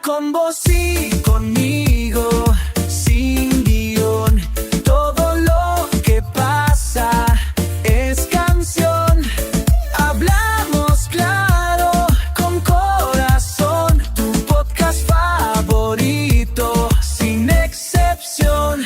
Con vos y conmigo, sin guión, todo lo que pasa es canción. Hablamos claro, con corazón, tu podcast favorito, sin excepción.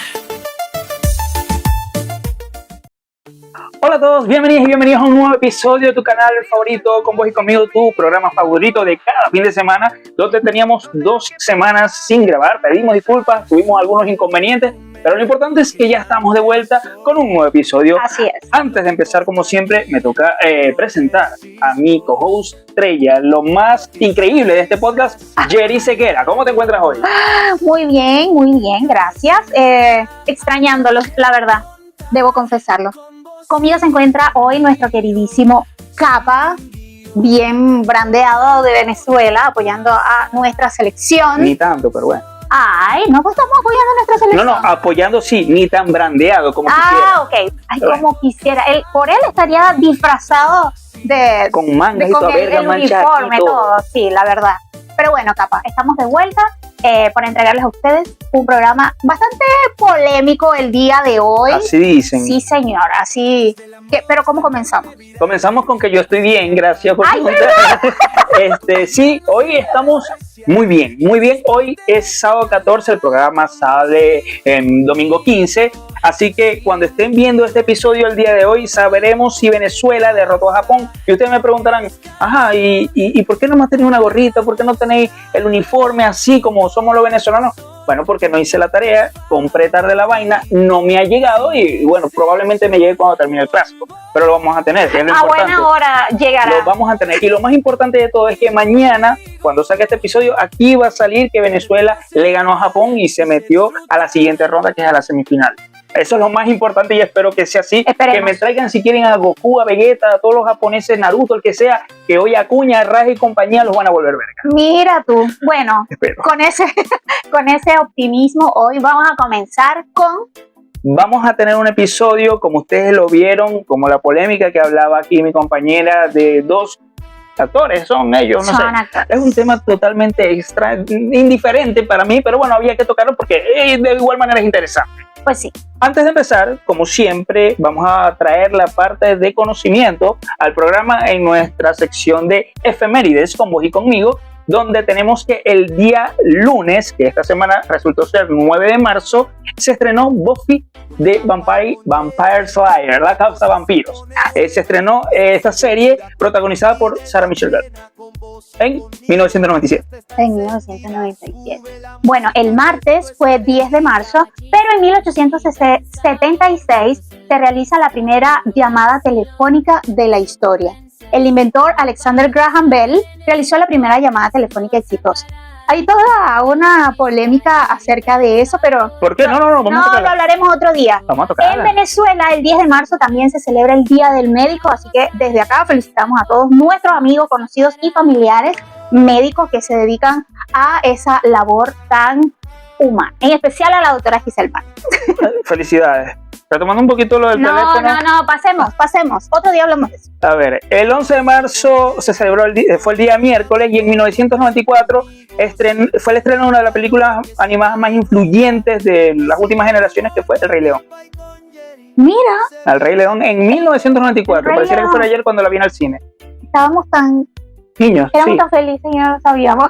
Hola a todos, bienvenidos y bienvenidos a un nuevo episodio de tu canal favorito, Con Vos y Conmigo, tu programa favorito de cada fin de semana, donde teníamos 2 semanas sin grabar. Pedimos disculpas, tuvimos algunos inconvenientes, pero lo importante es que ya estamos de vuelta con un nuevo episodio. Así es. Antes de empezar, como siempre, me toca presentar a mi co-host estrella, lo más increíble de este podcast, Jerry Sequera. ¿Cómo te encuentras hoy? Muy bien, gracias. Extrañándolos, la verdad, debo confesarlo. Conmigo se encuentra hoy nuestro queridísimo Capa, bien brandeado de Venezuela, apoyando a nuestra selección. Ni tanto, pero bueno. Ay, no, pues estamos apoyando a nuestra selección. No, apoyando sí, ni tan brandeado como quisiera. Ok. Ay, como quisiera. Por él estaría disfrazado de... Con mangas y con toda verga, el manchado uniforme, y todo. todo, sí, la verdad. Pero bueno, Capa, estamos de vuelta para entregarles a ustedes un programa bastante polémico el día de hoy. Así dicen. Sí, señor, así. Pero ¿cómo comenzamos? Comenzamos con que yo estoy bien, gracias por preguntar. Sí, hoy estamos muy bien. Hoy es sábado 14, el programa sale domingo 15. Así que cuando estén viendo este episodio el día de hoy, sabremos si Venezuela derrotó a Japón. Y ustedes me preguntarán, ajá, ¿y por qué no más tenéis una gorrita? ¿Por qué no tenéis el uniforme así como somos los venezolanos? Bueno, porque no hice la tarea, compré tarde la vaina, no me ha llegado y bueno, probablemente me llegue cuando termine el clásico. Pero lo vamos a tener, es lo importante. A buena hora llegará. Lo vamos a tener. Y lo más importante de todo es que mañana, cuando saque este episodio, aquí va a salir que Venezuela le ganó a Japón y se metió a la siguiente ronda, que es a la semifinal. Eso es lo más importante y espero que sea así. Esperemos. Que me traigan si quieren a Goku, a Vegeta, a todos los japoneses, Naruto, el que sea, que hoy Acuña, Raja y compañía los van a volver verga. Mira tú. Bueno, Espero. con ese optimismo, hoy vamos a comenzar con... Vamos a tener un episodio, como ustedes lo vieron, como la polémica que hablaba aquí mi compañera, de 2 actores, son ellos, no sé. Actores. Es un tema totalmente indiferente para mí, pero bueno, había que tocarlo porque de igual manera es interesante. Pues sí. Antes de empezar, como siempre, vamos a traer la parte de conocimiento al programa en nuestra sección de efemérides, con vos y conmigo, donde tenemos que el día lunes, que esta semana resultó ser 9 de marzo, se estrenó Buffy de Vampire Slayer, la causa vampiros. Se estrenó esta serie protagonizada por Sarah Michelle Gellar en 1997. En 1997. Bueno, el martes fue 10 de marzo, pero en 1876 se realiza la primera llamada telefónica de la historia. El inventor Alexander Graham Bell realizó la primera llamada telefónica exitosa. Hay toda una polémica acerca de eso, pero... ¿Por qué? No, vamos a tocarla. Lo hablaremos otro día. Vamos a tocarla. En Venezuela, el 10 de marzo también se celebra el Día del Médico, así que desde acá felicitamos a todos nuestros amigos, conocidos y familiares médicos que se dedican a esa labor tan humana, en especial a la doctora Giselle Pan. Felicidades. Retomando un poquito lo del teléfono. No, pasemos. Otro día hablamos de eso. A ver, el 11 de marzo se celebró, fue el día miércoles, y en 1994 fue el estreno de una de las películas animadas más influyentes de las últimas generaciones, que fue El Rey León. Mira. El Rey León en 1994. Pareciera que fue ayer cuando la vi en el cine. Estábamos tan... Niños, éramos sí. tan felices y no lo sabíamos.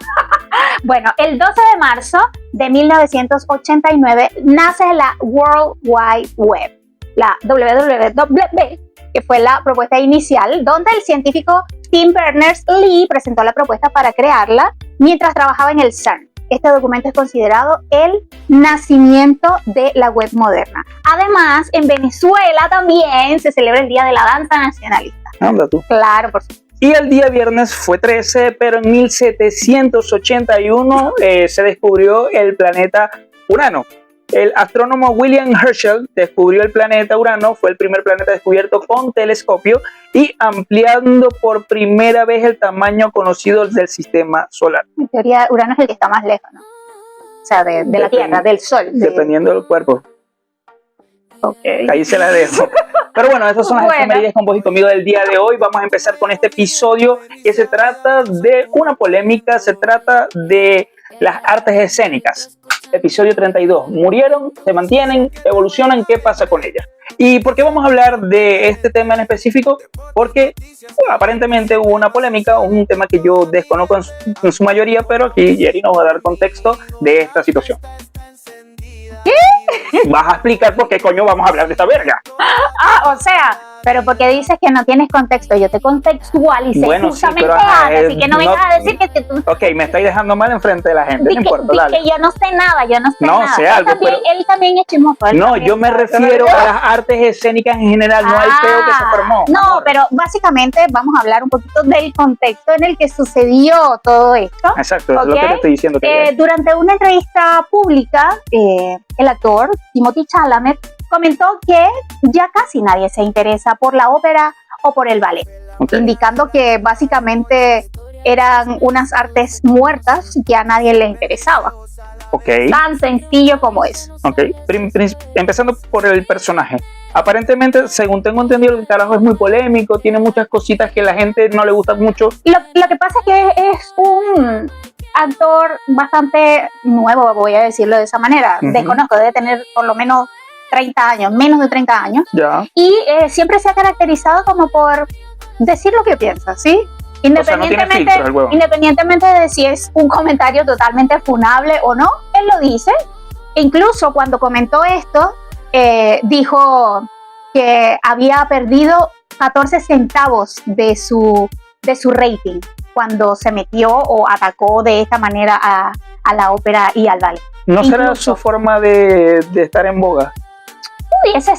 Bueno, el 12 de marzo de 1989 nace la World Wide Web, la WWW, que fue la propuesta inicial, donde el científico Tim Berners-Lee presentó la propuesta para crearla mientras trabajaba en el CERN. Este documento es considerado el nacimiento de la web moderna. Además, en Venezuela también se celebra el Día de la Danza Nacionalista. Anda tú. Claro, por supuesto. Y el día viernes fue 13, pero en 1781 se descubrió el planeta Urano. El astrónomo William Herschel descubrió el planeta Urano, fue el primer planeta descubierto con telescopio y ampliando por primera vez el tamaño conocido del sistema solar. En teoría, Urano es el que está más lejos, ¿no? O sea, de la Tierra, del Sol. Dependiendo del cuerpo. Okay. Ahí se la dejo. Pero bueno, esas son las efemérides con vos y conmigo del día de hoy. Vamos a empezar con este episodio que se trata de una polémica, se trata de las artes escénicas. Episodio 32. ¿Murieron? ¿Se mantienen? ¿Evolucionan? ¿Qué pasa con ellas? ¿Y por qué vamos a hablar de este tema en específico? Porque aparentemente hubo una polémica, un tema que yo desconozco en su mayoría, pero aquí Jerry nos va a dar contexto de esta situación. ¿Qué? Vas a explicar por qué coño vamos a hablar de esta verga. O sea, pero porque dices que no tienes contexto, yo te contextualicé justamente sí, pero, así que no vengas a decir que tú... Ok, me estáis dejando mal enfrente de la gente, no importa, dale. Que yo no sé nada, No, sé algo, él también es chismoso. No, yo me refiero a las artes escénicas en general, no al peo que se formó. No, amor. pero básicamente vamos a hablar un poquito del contexto en el que sucedió todo esto. Exacto, es lo que te estoy diciendo. Durante una entrevista pública, el actor Timothée Chalamet comentó que ya casi nadie se interesa por la ópera o por el ballet, indicando que básicamente eran unas artes muertas que a nadie le interesaba. Tan sencillo como es. Empezando por el personaje. Aparentemente, según tengo entendido, el carajo es muy polémico, tiene muchas cositas que a la gente no le gusta mucho. Lo que pasa es que es un actor bastante nuevo, voy a decirlo de esa manera. Desconozco, debe tener por lo menos 30 años, menos de 30 años. Ya. Y siempre se ha caracterizado como por decir lo que piensa, ¿sí? Independientemente de si es un comentario totalmente funable o no, él lo dice. E incluso cuando comentó esto, dijo que había perdido 14 centavos de su rating cuando se metió o atacó de esta manera a la ópera y al ballet. ¿No será su forma de estar en boga? Pudiese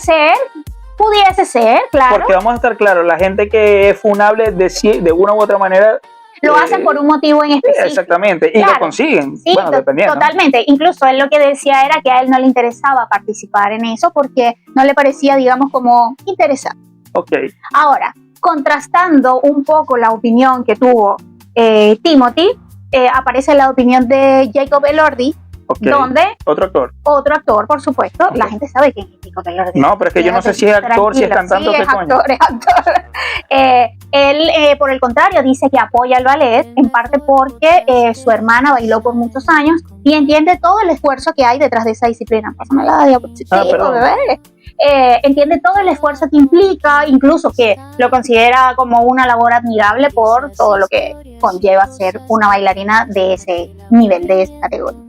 ser, claro. Porque vamos a estar claros, la gente que es funable de una u otra manera lo hacen por un motivo en específico. Exactamente, y lo consiguen. Sí, bueno, dependiendo. Totalmente. Incluso él lo que decía era que a él no le interesaba participar en eso porque no le parecía, digamos, como interesante. Ahora, contrastando un poco la opinión que tuvo Timothy, aparece la opinión de Jacob Elordi, donde otro actor, por supuesto. La gente sabe quién es Jacob Elordi. No, pero es que yo no sé si es actor, si es cantante o qué coño. Es actor. Él, por el contrario, dice que apoya el ballet, en parte porque su hermana bailó por muchos años y entiende todo el esfuerzo que hay detrás de esa disciplina. Pásame la diapositiva, bebé. Entiende todo el esfuerzo que implica, incluso que lo considera como una labor admirable por todo lo que conlleva ser una bailarina de ese nivel, de esa categoría.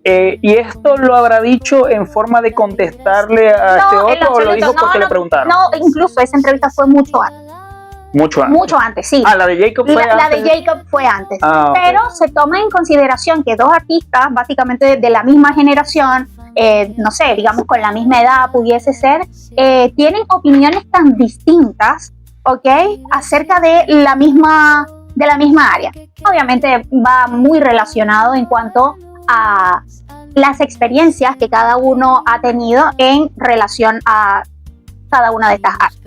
¿Y esto lo habrá dicho en forma de contestarle a este otro o lo dijo porque le preguntaron? No, incluso esa entrevista fue mucho antes. Mucho antes, sí. La de Jacob fue antes. La de Jacob fue antes. Pero se toma en consideración que dos artistas, básicamente de la misma generación, no sé, digamos con la misma edad pudiese ser, tienen opiniones tan distintas, acerca de la misma área. Obviamente va muy relacionado en cuanto a las experiencias que cada uno ha tenido en relación a cada una de estas áreas.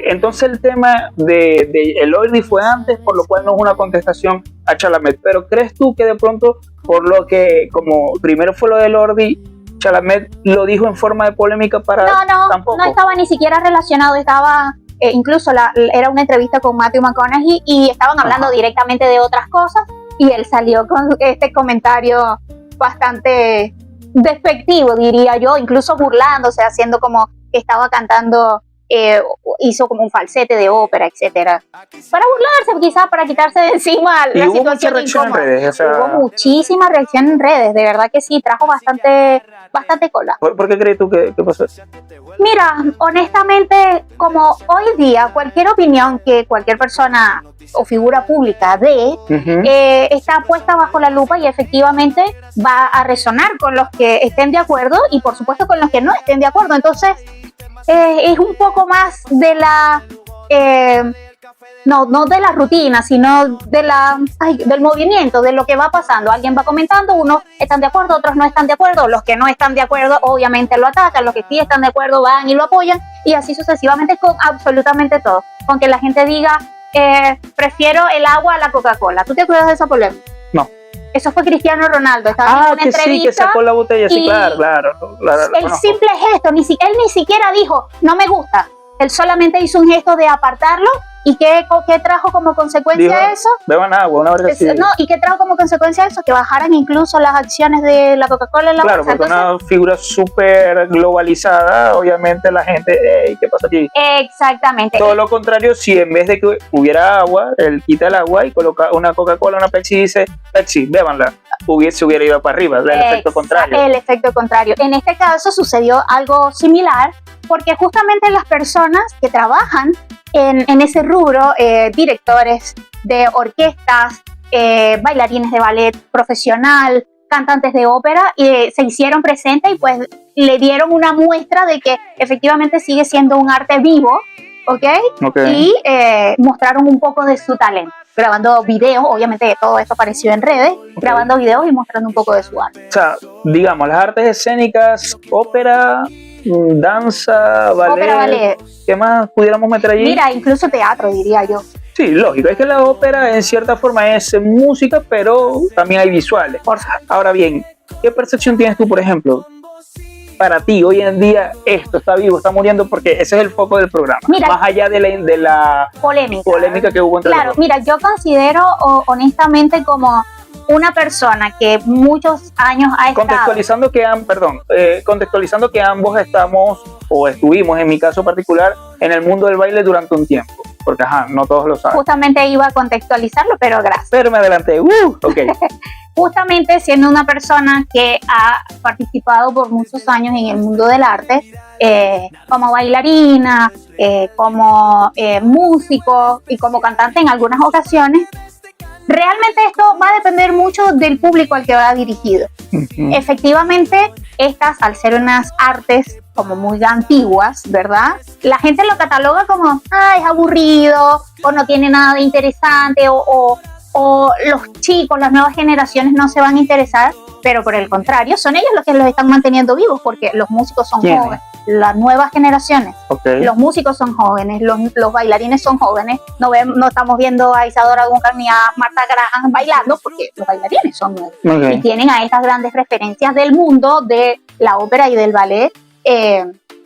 Entonces el tema de Elordi fue antes, por lo cual no es una contestación a Chalamet. Pero ¿crees tú que de pronto, por lo que como primero fue lo de Elordi, Chalamet lo dijo en forma de polémica para tampoco? No estaba ni siquiera relacionado, estaba... incluso era una entrevista con Matthew McConaughey y estaban hablando directamente de otras cosas y él salió con este comentario bastante despectivo, diría yo, incluso burlándose, haciendo como que estaba cantando, hizo como un falsete de ópera, etcétera, para burlarse, quizás para quitarse de encima la situación mucha reacción incómoda. En redes, Hubo muchísima reacción en redes, de verdad que sí, trajo bastante cola. ¿Por qué crees tú que pasó? Mira, honestamente, como hoy día cualquier opinión que cualquier persona o figura pública dé, está puesta bajo la lupa y efectivamente va a resonar con los que estén de acuerdo y por supuesto con los que no estén de acuerdo. Entonces, es un poco más de la... no de la rutina, sino del movimiento, de lo que va pasando. Alguien va comentando, unos están de acuerdo, otros no están de acuerdo, los que no están de acuerdo obviamente lo atacan, los que sí están de acuerdo van y lo apoyan, y así sucesivamente con absolutamente todo. Con que la gente diga, prefiero el agua a la Coca-Cola. ¿Tú te acuerdas de esa polémica? No. Eso fue Cristiano Ronaldo. Estaba en una entrevista. Sí, que sacó la botella, sí, claro. El simple gesto, él ni siquiera dijo, no me gusta. Él solamente hizo un gesto de apartarlo ¿Y qué trajo como consecuencia Dijo, eso? beban agua, una verga así. No, ¿y qué trajo como consecuencia eso? Que bajaran incluso las acciones de la Coca-Cola en la Claro, bolsa. porque Entonces, una figura súper globalizada, obviamente la gente, "Ey, ¿qué pasa aquí?". exactamente. Todo lo contrario, si en vez de que hubiera agua, él quita el agua y coloca una Coca-Cola, una Pepsi y dice, Pepsi, bébanla, se hubiera ido para arriba, el efecto contrario. El efecto contrario. En este caso sucedió algo similar porque justamente las personas que trabajan en ese rubro, directores de orquestas, bailarines de ballet profesional, cantantes de ópera, se hicieron presentes y pues le dieron una muestra de que efectivamente sigue siendo un arte vivo, ¿ok? Y mostraron un poco de su talento, grabando videos, obviamente todo esto apareció en redes, grabando videos y mostrando un poco de su arte. O sea, digamos, las artes escénicas, ópera, danza, ballet, Ópera, ballet. ¿qué más pudiéramos meter allí? Mira, incluso teatro, diría yo. Sí, lógico, es que la ópera en cierta forma es música, pero también hay visuales. Ahora bien, ¿qué percepción tienes tú, por ejemplo? Para ti, hoy en día, esto está vivo, está muriendo, porque ese es el foco del programa. Mira, más allá de la polémica que hubo entre Claro, los dos. mira, yo considero honestamente como una persona que muchos años ha estado... Contextualizando que ambos estamos, o estuvimos, en mi caso particular, en el mundo del baile durante un tiempo. Porque, no todos lo saben. Justamente iba a contextualizarlo, pero gracias. Pero me adelanté. Ok. Justamente siendo una persona que ha participado por muchos años en el mundo del arte, como bailarina, como músico y como cantante en algunas ocasiones, realmente esto va a depender mucho del público al que va dirigido. Efectivamente, estas, al ser unas artes como muy antiguas, ¿verdad? La gente lo cataloga como, es aburrido, o no tiene nada de interesante, o los chicos, las nuevas generaciones no se van a interesar, pero por el contrario, son ellos los que los están manteniendo vivos, porque los músicos son jóvenes, las nuevas generaciones, los músicos son jóvenes, los bailarines son jóvenes, no estamos viendo a Isadora Duncan ni a Martha Graham bailando, porque los bailarines son nuevos, y tienen a estas grandes referencias del mundo de la ópera y del ballet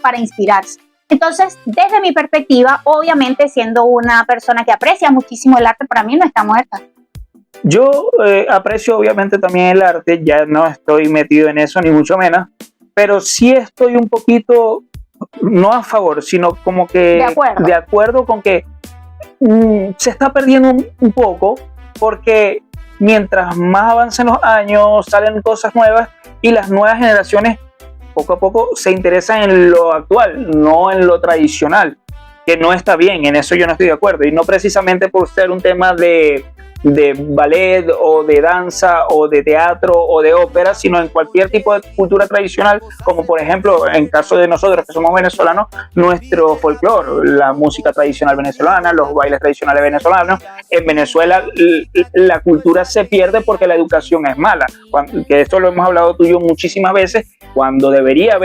para inspirarse. Entonces, desde mi perspectiva, obviamente siendo una persona que aprecia muchísimo el arte, para mí no está muerta. Yo aprecio obviamente también el arte, ya no estoy metido en eso ni mucho menos, pero sí estoy un poquito, no a favor, sino como que de acuerdo con que se está perdiendo un poco, porque mientras más avancen los años, salen cosas nuevas y las nuevas generaciones poco a poco se interesan en lo actual, no en lo tradicional, que no está bien, en eso yo no estoy de acuerdo, y no precisamente por ser un tema de ballet o de danza o de teatro o de ópera, sino en cualquier tipo de cultura tradicional, como por ejemplo en caso de nosotros que somos venezolanos, nuestro folclore, la música tradicional venezolana, los bailes tradicionales venezolanos. En Venezuela la cultura se pierde porque la educación es mala, que esto lo hemos hablado tú y yo muchísimas veces, cuando debería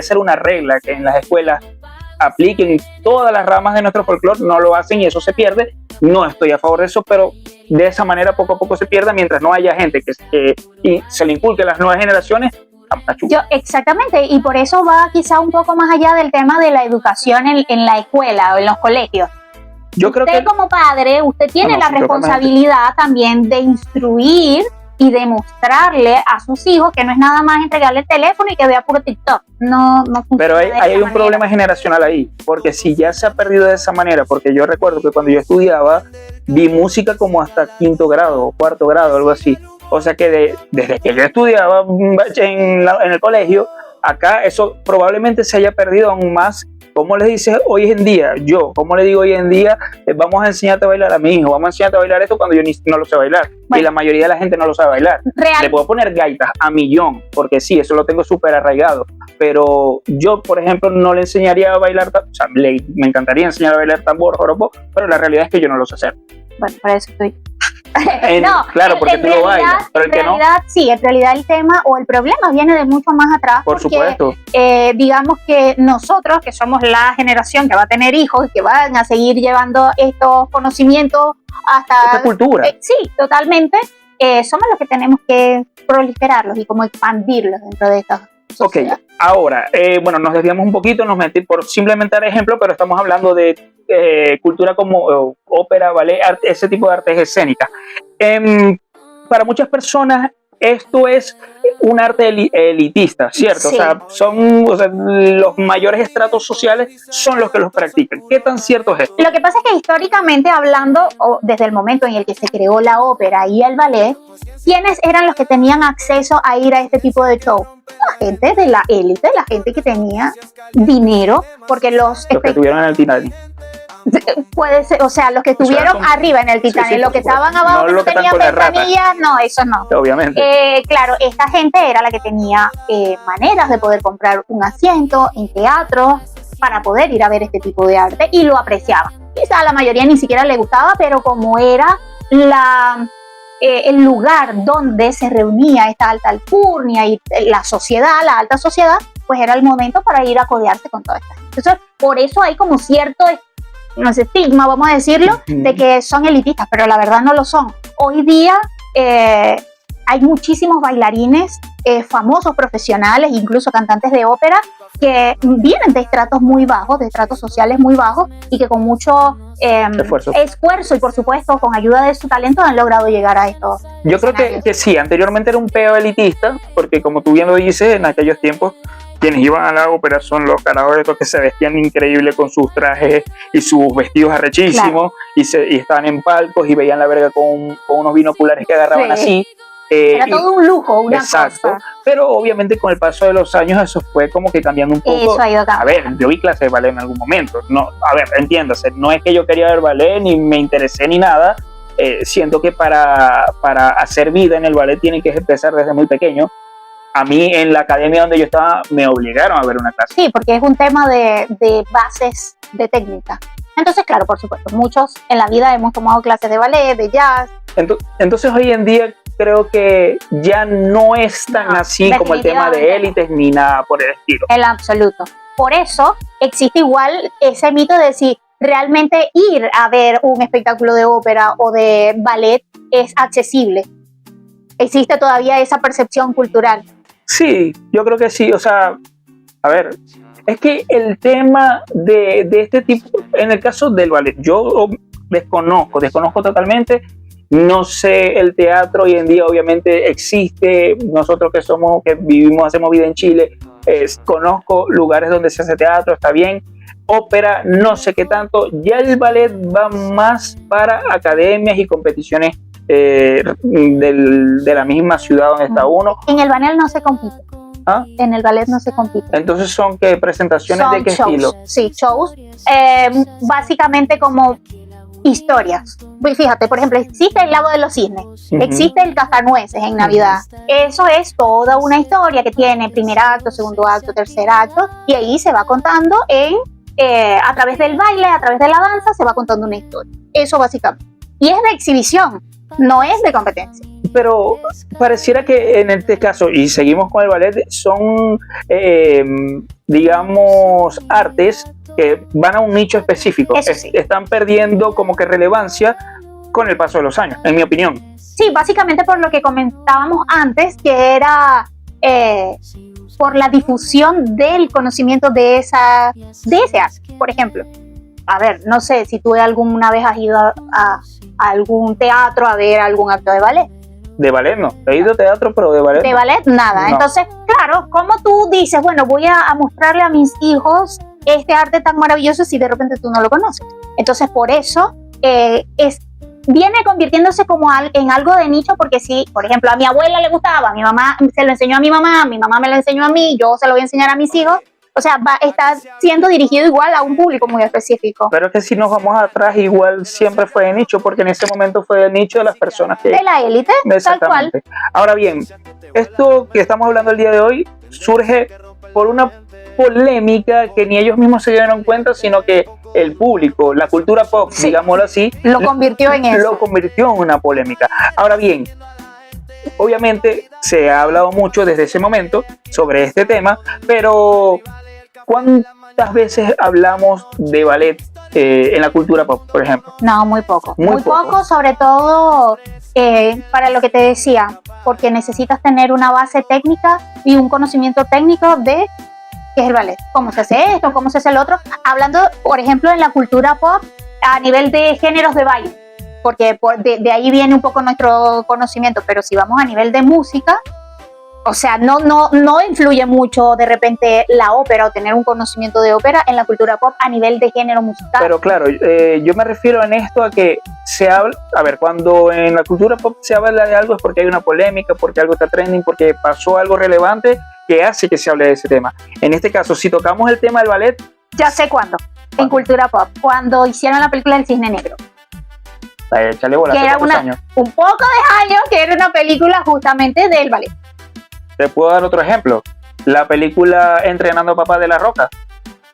ser una regla que en las escuelas apliquen todas las ramas de nuestro folclore, no lo hacen y eso se pierde. No estoy a favor de eso, pero de esa manera poco a poco se pierde mientras no haya gente que se le inculque a las nuevas generaciones. Exactamente, y por eso va quizá un poco más allá del tema de la educación en la escuela o en los colegios. Usted como padre, usted tiene la responsabilidad también de instruir y demostrarle a sus hijos que no es nada más entregarle el teléfono y que vea puro TikTok. No funciona. Pero hay un problema generacional ahí, porque si ya se ha perdido de esa manera, porque yo recuerdo que cuando yo estudiaba vi música como hasta 5º grado o 4º grado, algo así. O sea que desde que yo estudiaba en el colegio, acá eso probablemente se haya perdido aún más. ¿Cómo le dices hoy en día? ¿Cómo le digo hoy en día? Vamos a enseñarte a bailar a mi hijo, vamos a enseñarte a bailar esto cuando yo no lo sé bailar. Bueno, y la mayoría de la gente no lo sabe bailar. Le puedo poner gaitas a millón, porque sí, eso lo tengo súper arraigado. Pero yo, por ejemplo, no le enseñaría a bailar, me encantaría enseñar a bailar tambor, joropo, pero la realidad es que yo no lo sé hacer. Bueno, para eso estoy... Claro, porque tú lo bailas, pero el que no. Sí, en realidad el tema o el problema viene de mucho más atrás. Por supuesto. Digamos que nosotros, que somos la generación que va a tener hijos y que van a seguir llevando estos conocimientos hasta... Esta cultura. Sí, totalmente. Somos los que tenemos que proliferarlos y como expandirlos dentro de Ok, sociedad. ahora, bueno, nos desviamos un poquito, nos metí por simplemente dar ejemplo, pero estamos hablando de cultura como ópera, ballet, ese tipo de artes escénicas. Para muchas personas esto es un arte elitista, ¿cierto? Sí. O sea, los mayores estratos sociales son los que los practican. ¿Qué tan cierto es esto? Lo que pasa es que históricamente hablando, o desde el momento en el que se creó la ópera y el ballet, ¿quiénes eran los que tenían acceso a ir a este tipo de show? La gente de la élite, la gente que tenía dinero, porque Los que tuvieron en el Titanic. puede ser, o sea, los que O sea, estuvieron son- arriba en el Titanic, Sí, sí, los por que supuesto. estaban abajo, No que los no que están tenían con las ratas. ventanillas, no, eso no. Obviamente. Claro, esta gente era la que tenía maneras de poder comprar un asiento en teatro para poder ir a ver este tipo de arte y lo apreciaban. Quizá a la mayoría ni siquiera le gustaba, pero como era el lugar donde se reunía esta alta alcurnia y la sociedad, la alta sociedad, pues era el momento para ir a codearse con toda esta gente. Entonces, por eso hay como cierto, no sé, estigma, vamos a decirlo, de que son elitistas, pero la verdad no lo son. Hoy día hay muchísimos bailarines famosos, profesionales, incluso cantantes de ópera, que vienen de estratos muy bajos, de estratos sociales muy bajos, y que con mucho esfuerzo y por supuesto con ayuda de su talento han logrado llegar a estos Yo creo escenarios. que sí, anteriormente era un peo elitista, porque como tú bien lo dices, en aquellos tiempos quienes iban a la ópera son los carajos estos que se vestían increíble con sus trajes y sus vestidos arrechísimos, y estaban en palcos y veían la verga con unos binoculares que agarraban Sí. así. Era todo un lujo, una exacto, cosa. pero obviamente con el paso de los años eso fue como que cambiando un poco. Eso ha ido A cambiando. ver, yo vi clase de ballet en algún momento. No, a ver, entiéndase, no es que yo quería ver ballet ni me interesé ni nada. Siento que para hacer vida en el ballet tiene que empezar desde muy pequeño. A mí en la academia donde yo estaba me obligaron a ver una clase. Sí, porque es un tema de bases de técnica. Entonces, claro, por supuesto, muchos en la vida hemos tomado clases de ballet, de jazz. Entonces hoy en día creo que ya no es tan No, así como el tema de definitivamente no. élites ni nada por el estilo. En lo absoluto. Por eso existe igual ese mito de si realmente ir a ver un espectáculo de ópera o de ballet es accesible. Existe todavía esa percepción cultural. Sí, yo creo que sí. O sea, a ver, es que el tema de este tipo, en el caso del ballet, yo desconozco totalmente. No sé, el teatro hoy en día obviamente existe. Nosotros que vivimos, hacemos vida en Chile, conozco lugares donde se hace teatro, está bien. Ópera, no sé qué tanto. Ya el ballet va más para academias y competiciones de la misma ciudad donde está uno. En el ballet no se compite. ¿Ah? En el ballet no se compite. Entonces son ¿qué presentaciones Son de qué shows. estilo? Sí, shows. Básicamente como historias. Pues fíjate, por ejemplo, existe el Lago de los Cisnes, existe el Cascanueces en Navidad. Eso es toda una historia que tiene primer acto, segundo acto, tercer acto, y ahí se va contando a través del baile, a través de la danza, se va contando una historia. Eso básicamente. Y es de exhibición, no es de competencia. Pero pareciera que en este caso, y seguimos con el ballet, son, digamos, artes que van a un nicho específico. Eso sí. Están perdiendo como que relevancia con el paso de los años, en mi opinión. Sí, básicamente por lo que comentábamos antes, que era por la difusión del conocimiento de ese arte. Por ejemplo, a ver, no sé si tú alguna vez has ido a algún teatro a ver algún acto de ballet. De ballet no, he ido a teatro, pero de ballet De no. ballet, nada. No. Entonces, claro, ¿cómo tú dices, bueno, voy a mostrarle a mis hijos este arte tan maravilloso si de repente tú no lo conoces? Entonces, por eso viene convirtiéndose como en algo de nicho, porque si, por ejemplo, a mi abuela le gustaba, a mi mamá se lo enseñó a mi mamá me lo enseñó a mí, yo se lo voy a enseñar a mis hijos. O sea, está siendo dirigido igual a un público muy específico. Pero es que si nos vamos atrás, igual siempre fue de nicho, porque en ese momento fue de nicho de las personas que... De la élite, tal cual. Exactamente. Ahora bien, esto que estamos hablando el día de hoy surge por una polémica que ni ellos mismos se dieron cuenta, sino que el público, la cultura pop, Sí. digámoslo así, Lo convirtió en eso. lo convirtió en una polémica. Ahora bien, obviamente se ha hablado mucho desde ese momento sobre este tema, pero ¿cuántas veces hablamos de ballet en la cultura pop, por ejemplo? No, muy poco. Muy Muy poco. poco, sobre todo para lo que te decía, porque necesitas tener una base técnica y un conocimiento técnico de qué es el ballet, cómo se hace esto, cómo se hace el otro. Hablando, por ejemplo, en la cultura pop a nivel de géneros de baile, porque de ahí viene un poco nuestro conocimiento, pero si vamos a nivel de música, o sea, no influye mucho de repente la ópera o tener un conocimiento de ópera en la cultura pop a nivel de género musical. Pero claro, yo me refiero en esto a que se habla, a ver, cuando en la cultura pop se habla de algo es porque hay una polémica, porque algo está trending, porque pasó algo relevante que hace que se hable de ese tema. En este caso, si tocamos el tema del ballet, Ya sé cuándo, en cultura pop, cuando hicieron la película del Cisne Negro, échale bola, que hace era cuántos años. un poco de años, que era una película justamente del ballet. Te puedo dar otro ejemplo. La película Entrenando a Papá de la Roca,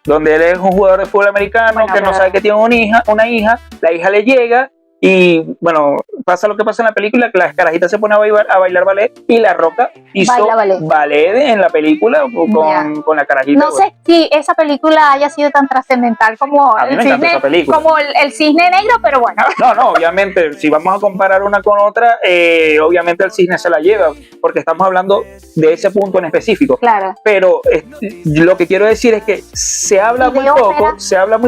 donde él es un jugador de fútbol americano Bueno, que no pero- sabe que tiene una hija, la hija le llega y, bueno, pasa lo que pasa en la película, que la carajita se pone a bailar ballet y la Roca hizo Baila ballet. en la película con la carajita. No sé si esa película haya sido tan trascendental como A mí me encanta esa película. como el Cisne Negro, pero bueno. No, obviamente, si vamos a comparar una con otra, obviamente el cisne se la lleva, porque estamos hablando de ese punto en específico. Claro. Pero lo que quiero decir es que se habla Y de muy ópera.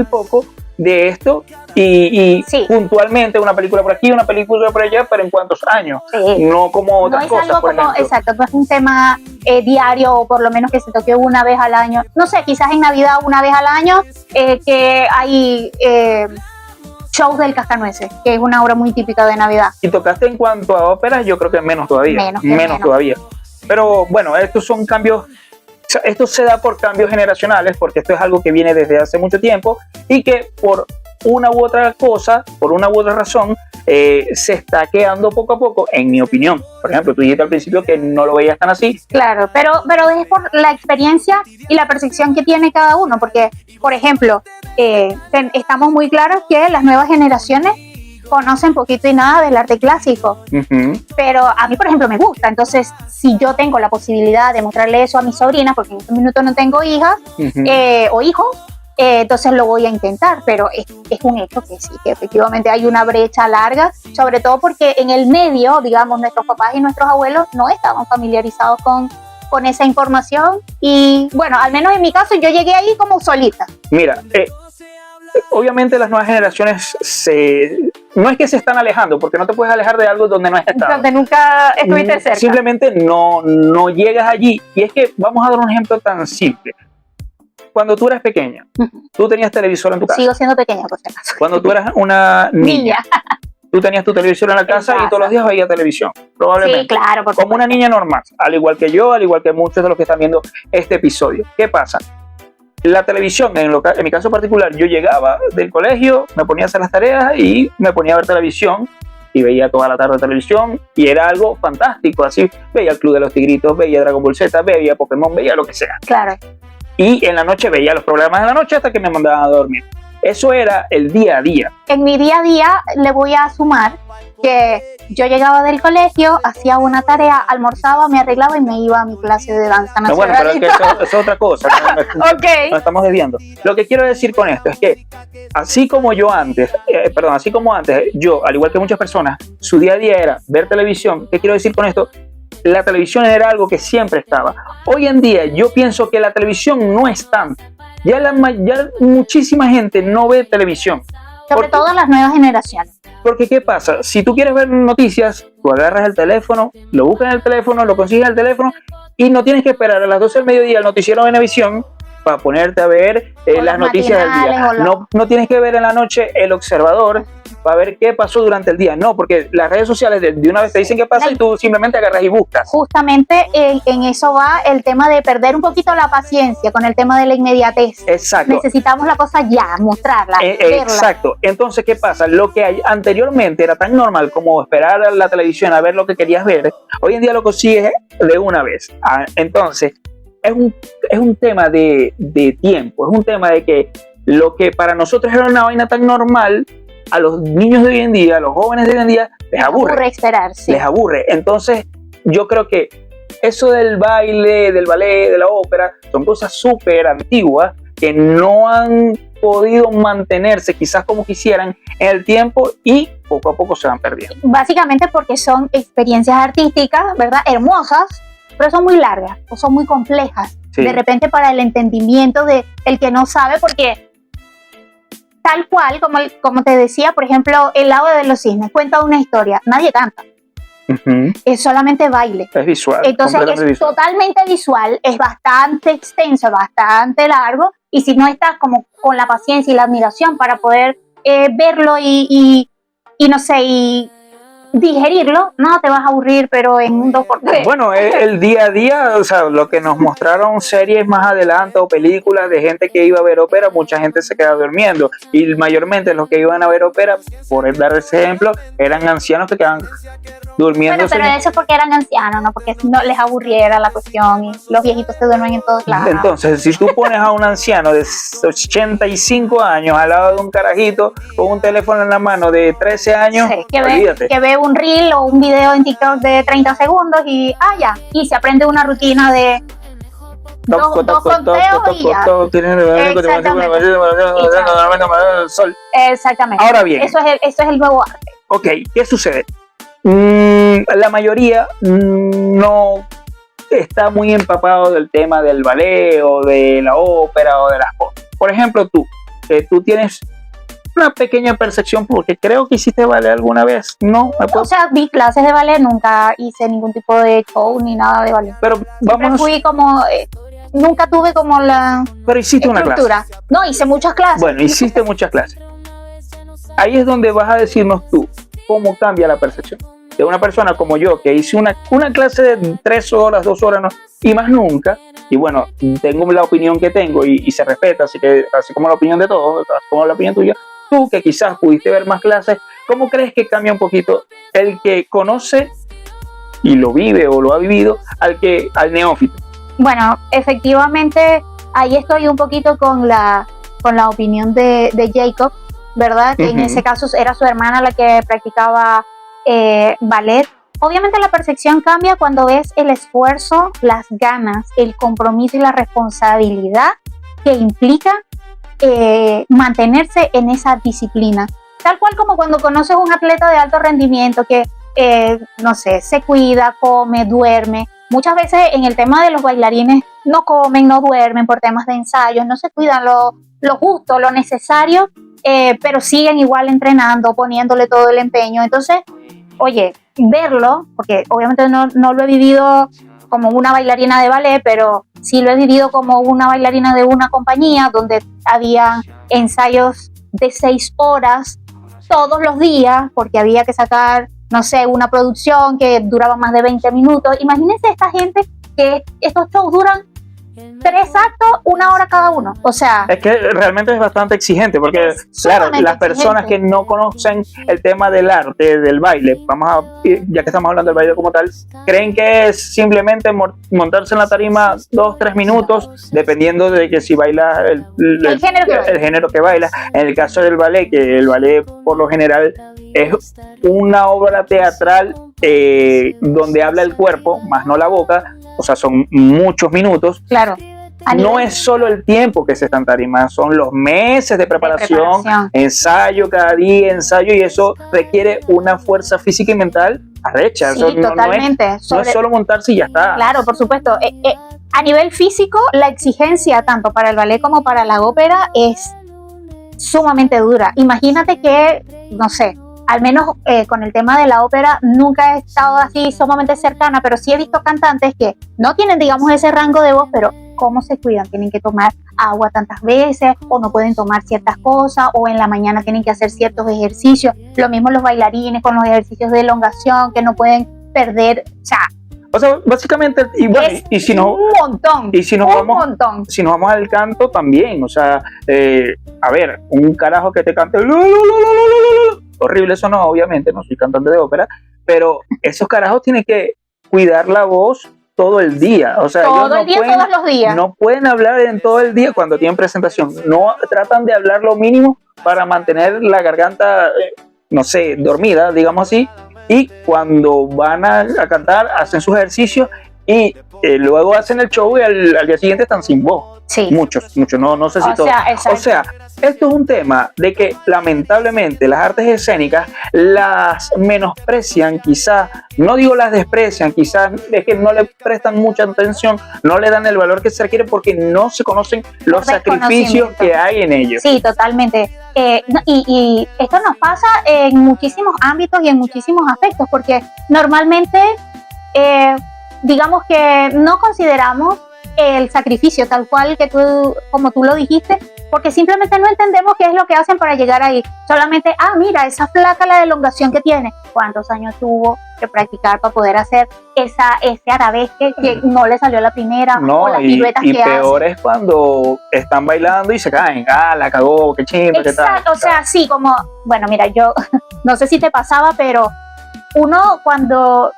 poco de esto y Sí. puntualmente una película por aquí, una película por allá, pero en cuántos años, Sí. no como No otras es cosas, algo por como, ejemplo. exacto, no es un tema diario o por lo menos que se toque una vez al año. No sé, quizás en Navidad una vez al año que hay shows del Cascanueces, que es una obra muy típica de Navidad. Si tocaste en cuanto a óperas, yo creo que menos todavía. Menos. Todavía. Pero bueno, estos son cambios. Esto se da por cambios generacionales, porque esto es algo que viene desde hace mucho tiempo y que por una u otra cosa, por una u otra razón, se está quedando poco a poco, en mi opinión. Por ejemplo, tú dijiste al principio que no lo veías tan así. Claro, pero es por la experiencia y la percepción que tiene cada uno, porque, por ejemplo, estamos muy claros que las nuevas generaciones conocen poquito y nada del arte clásico, Ujú. pero a mí, por ejemplo, me gusta. Entonces, si yo tengo la posibilidad de mostrarle eso a mis sobrinas, porque en este minuto no tengo hijas Ujú. o hijos, entonces lo voy a intentar, pero es un hecho que sí, que efectivamente hay una brecha larga, sobre todo porque en el medio, digamos, nuestros papás y nuestros abuelos no estaban familiarizados con esa información y, bueno, al menos en mi caso yo llegué ahí como solita. Mira, obviamente las nuevas generaciones no es que se están alejando, porque no te puedes alejar de algo donde no has estado. Donde nunca estuviste cerca. Simplemente no llegas allí. Y es que vamos a dar un ejemplo tan simple. Cuando tú eras pequeña, Ujú. tú tenías televisor en tu casa. Sigo siendo pequeña, por si acaso. Cuando tú eras una niña, tú tenías tu televisor en la casa y casa. todos los días veías televisión, probablemente. Sí, claro, por Como una supuesto. niña normal, al igual que yo, al igual que muchos de los que están viendo este episodio. ¿Qué pasa? La televisión, en mi caso particular, yo llegaba del colegio, me ponía a hacer las tareas y me ponía a ver televisión y veía toda la tarde televisión y era algo fantástico, así veía el Club de los Tigritos, veía Dragon Ball Z, veía Pokémon, veía lo que sea. Claro. Y en la noche veía los programas de la noche hasta que me mandaban a dormir. Eso era el día a día. En mi día a día le voy a sumar que yo llegaba del colegio, hacía una tarea, almorzaba, me arreglaba y me iba a mi clase de danza No, bueno, nacional. pero es que eso es otra cosa. Ok. Nos estamos desviando. Lo que quiero decir con esto es que así como antes, yo, al igual que muchas personas, su día a día era ver televisión. ¿Qué quiero decir con esto? La televisión era algo que siempre estaba. Hoy en día yo pienso que la televisión no es tanto. Ya muchísima gente no ve televisión. Sobre todo las nuevas generaciones. Porque ¿qué pasa? Si tú quieres ver noticias, tú agarras el teléfono, lo buscas en el teléfono, lo consigues en el teléfono y no tienes que esperar a las 12 del mediodía el noticiero de Venevisión para ponerte a ver O las los noticias del día. matinales, No tienes que ver en la noche El Observador para ver qué pasó durante el día. No, porque las redes sociales de una vez te dicen qué pasa y tú simplemente agarras y buscas. Justamente en eso va el tema de perder un poquito la paciencia con el tema de la inmediatez. Exacto. Necesitamos la cosa ya, mostrarla, verla. Exacto. Entonces, ¿qué pasa? Lo que anteriormente era tan normal como esperar a la televisión a ver lo que querías ver, hoy en día lo consigues de una vez. Entonces, es un tema de tiempo, es un tema de que lo que para nosotros era una vaina tan normal, a los niños de hoy en día, a los jóvenes de hoy en día, les aburre. esperar, sí. Les aburre. Entonces, yo creo que eso del baile, del ballet, de la ópera, son cosas súper antiguas que no han podido mantenerse quizás como quisieran en el tiempo y poco a poco se van perdiendo. Básicamente porque son experiencias artísticas, ¿verdad? Hermosas, pero son muy largas o son muy complejas. Sí. De repente para el entendimiento de el que no sabe, porque tal cual, como te decía, por ejemplo, El Lago de los Cisnes cuenta una historia, nadie canta, Ujú. es solamente baile. Es visual. Entonces completamente es visual. totalmente visual, es bastante extenso, bastante largo, y si no estás como con la paciencia y la admiración para poder verlo y no sé, y digerirlo, no te vas a aburrir, pero en un 2x3. Bueno, el día a día, o sea, lo que nos mostraron series más adelante o películas de gente que iba a ver ópera, mucha gente se queda durmiendo y mayormente los que iban a ver ópera, por dar ese ejemplo, eran ancianos que quedaban durmiendo. Bueno, pero eso es porque eran ancianos, no porque no les aburriera la cuestión y los viejitos se duermen en todos lados. Entonces, si tú pones a un anciano de 85 años al lado de un carajito con un teléfono en la mano de 13 años, Sí, olvídate. que ve un reel o un video en TikTok de 30 segundos y ya, y se aprende una rutina de dos conteos y ya. Exactamente. Ahora bien. Eso es el nuevo arte. Ok, ¿qué sucede? La mayoría no está muy empapado del tema del ballet o de la ópera o de las cosas. Por ejemplo, tú tienes una pequeña percepción porque creo que hiciste ballet alguna vez, ¿no? O sea, vi clases de ballet, nunca hice ningún tipo de show ni nada de ballet. Pero Siempre vámonos, fui como, nunca tuve como la pero hiciste una clase. estructura. No, hice muchas clases. Bueno, hiciste muchas clases. Ahí es donde vas a decirnos tú cómo cambia la percepción de una persona como yo, que hice una clase de 3 horas, 2 horas, no, y más nunca. Y bueno, tengo la opinión que tengo y se respeta, así como la opinión de todos, así como la opinión tuya. Tú que quizás pudiste ver más clases, ¿cómo crees que cambia un poquito el que conoce y lo vive o lo ha vivido al neófito? Bueno, efectivamente, ahí estoy un poquito con la opinión de Jacob, ¿verdad? Que en Ujú. ese caso era su hermana la que practicaba ballet. Obviamente la percepción cambia cuando ves el esfuerzo, las ganas, el compromiso y la responsabilidad que implica mantenerse en esa disciplina. Tal cual como cuando conoces un atleta de alto rendimiento que, no sé, se cuida, come, duerme. Muchas veces en el tema de los bailarines no comen, no duermen por temas de ensayos, no se cuidan lo justo, lo necesario, pero siguen igual entrenando, poniéndole todo el empeño. Entonces, oye, verlo, porque obviamente no lo he vivido como una bailarina de ballet, pero sí lo he vivido como una bailarina de una compañía donde había ensayos de 6 horas todos los días porque había que sacar, no sé, una producción que duraba más de 20 minutos. Imagínense esta gente que estos shows duran 3 actos, 1 hora cada uno. O sea, Es que realmente es bastante exigente porque, Es claro, sumamente las personas exigente. que no conocen el tema del arte, del baile, ya que estamos hablando del baile como tal, creen que es simplemente montarse en la tarima 2-3 minutos, dependiendo de que si baila el género que baila. el género que baila. En el caso del ballet, que el ballet por lo general es una obra teatral donde habla el cuerpo, más no la boca, o sea, son muchos minutos. claro. a No nivel- es solo el tiempo que se está en tarima, son los meses de preparación, ensayo cada día, ensayo, y eso requiere una fuerza física y mental arrecha. Sí, Eso no totalmente. es solo montarse y ya está. Claro, por supuesto. A nivel físico, la exigencia tanto para el ballet como para la ópera es sumamente dura. Imagínate que, no sé, al menos con el tema de la ópera nunca he estado así sumamente cercana, pero sí he visto cantantes que no tienen, digamos, ese rango de voz, pero cómo se cuidan, tienen que tomar agua tantas veces o no pueden tomar ciertas cosas o en la mañana tienen que hacer ciertos ejercicios. Lo mismo los bailarines con los ejercicios de elongación que no pueden perder, O sea, básicamente, y bueno, es y si no, un montón, y si nos un vamos, montón. si nos vamos al canto también, o sea, a ver, un carajo que te cante horrible, eso no, obviamente, no soy cantante de ópera, pero esos carajos tienen que cuidar la voz todo el día, o sea, ellos Todo no el día, pueden, todos los días. no pueden hablar en todo el día cuando tienen presentación, no tratan de hablar lo mínimo para mantener la garganta, no sé, dormida, digamos así, y cuando van a cantar hacen sus ejercicios y luego hacen el show y al día siguiente están sin voz. Sí. Muchos, no sé si O todos. sea, exacto. O sea, esto es un tema de que lamentablemente las artes escénicas las menosprecian, quizás, no digo las desprecian, quizás es que no le prestan mucha atención, no le dan el valor que se requiere porque no se conocen los sacrificios que hay en ellos. Sí, totalmente. Y esto nos pasa en muchísimos ámbitos y en muchísimos aspectos, porque normalmente, digamos que no consideramos el sacrificio tal cual que como tú lo dijiste, porque simplemente no entendemos qué es lo que hacen para llegar ahí. Solamente, mira, esa flaca, la elongación que tiene, cuántos años tuvo que practicar para poder hacer ese arabesque que no le salió la primera, no, o las piruetas y que hace. peor es cuando están bailando y se caen, la cagó, qué chimba, qué tal. Exacto, o sea, sí, como, bueno, mira, yo no sé si te pasaba, pero uno cuando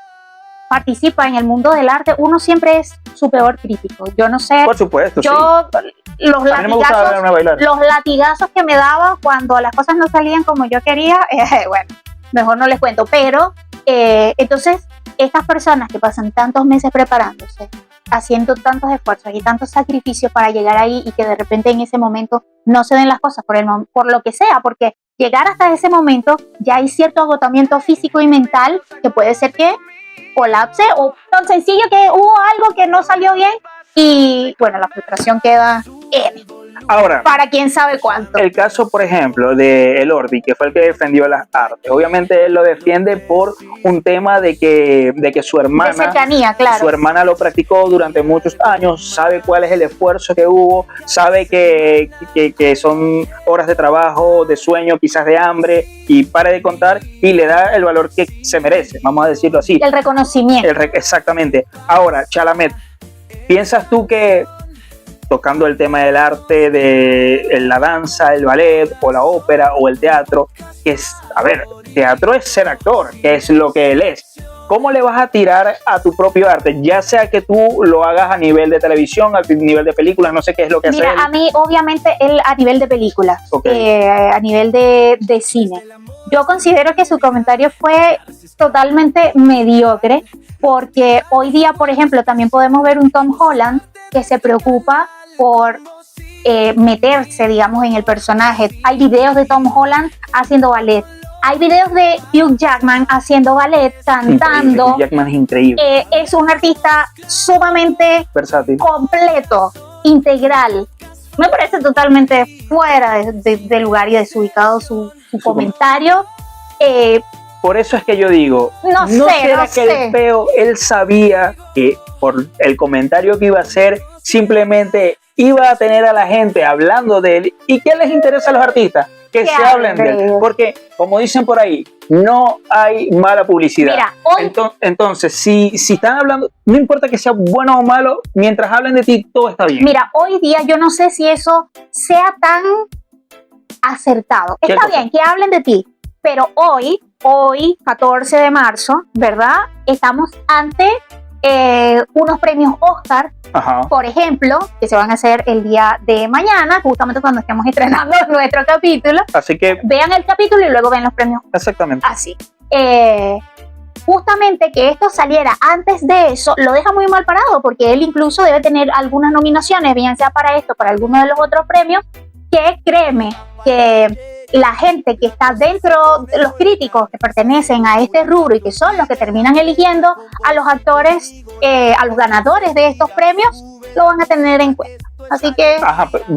participa en el mundo del arte, uno siempre es su peor crítico. Yo no sé. Por supuesto, yo, sí. Los latigazos que me daba cuando las cosas no salían como yo quería, bueno, mejor no les cuento. Pero, entonces, estas personas que pasan tantos meses preparándose, haciendo tantos esfuerzos y tantos sacrificios para llegar ahí y que de repente en ese momento no se den las cosas por lo que sea, porque llegar hasta ese momento ya hay cierto agotamiento físico y mental que puede ser que colapse, o tan sencillo que hubo algo que no salió bien y bueno, la frustración queda ahora para quién sabe cuánto. El caso, por ejemplo, de Elordi, que fue el que defendió las artes, obviamente él lo defiende por un tema de que su hermana, de cercanía, claro. Su hermana lo practicó durante muchos años, sabe cuál es el esfuerzo que hubo, sabe que son horas de trabajo, de sueño, quizás de hambre, y para de contar, y le da el valor que se merece, vamos a decirlo así. El reconocimiento. Exactamente. Ahora, Chalamet, ¿piensas tú que, tocando el tema del arte, de la danza, el ballet, o la ópera, o el teatro, que es, teatro es ser actor, que es lo que él es? ¿Cómo le vas a tirar a tu propio arte? Ya sea que tú lo hagas a nivel de televisión, a nivel de películas, no sé qué es lo que hace él. Mira, a mí, obviamente, él a nivel de películas, okay. A nivel de cine. Yo considero que su comentario fue totalmente mediocre, porque hoy día, por ejemplo, también podemos ver un Tom Holland que se preocupa por meterse, digamos, en el personaje. Hay videos de Tom Holland haciendo ballet. Hay videos de Hugh Jackman haciendo ballet, cantando. Hugh Jackman es increíble. Es un artista sumamente versátil, completo, integral. Me parece totalmente fuera de lugar y desubicado su comentario. Por eso es que yo digo, no sé. El feo, él sabía que por el comentario que iba a hacer, simplemente iba a tener a la gente hablando de él. ¿Y qué les interesa a los artistas? Que se hablen de él. Porque, como dicen por ahí, no hay mala publicidad. Mira, hoy, entonces, si están hablando, no importa que sea bueno o malo, mientras hablen de ti, todo está bien. Mira, hoy día yo no sé si eso sea tan acertado. Está bien que hablen de ti, pero hoy, 14 de marzo, ¿verdad? Estamos ante unos premios Oscar, por ejemplo, que se van a hacer el día de mañana, justamente cuando estemos estrenando nuestro capítulo. Así que vean el capítulo y luego ven los premios. Exactamente. Así. Justamente que esto saliera antes de eso lo deja muy mal parado, porque él incluso debe tener algunas nominaciones, bien sea para esto, para alguno de los otros premios, que créeme que la gente que está dentro, los críticos que pertenecen a este rubro y que son los que terminan eligiendo a los actores, a los ganadores de estos premios, lo van a tener en cuenta. Así que...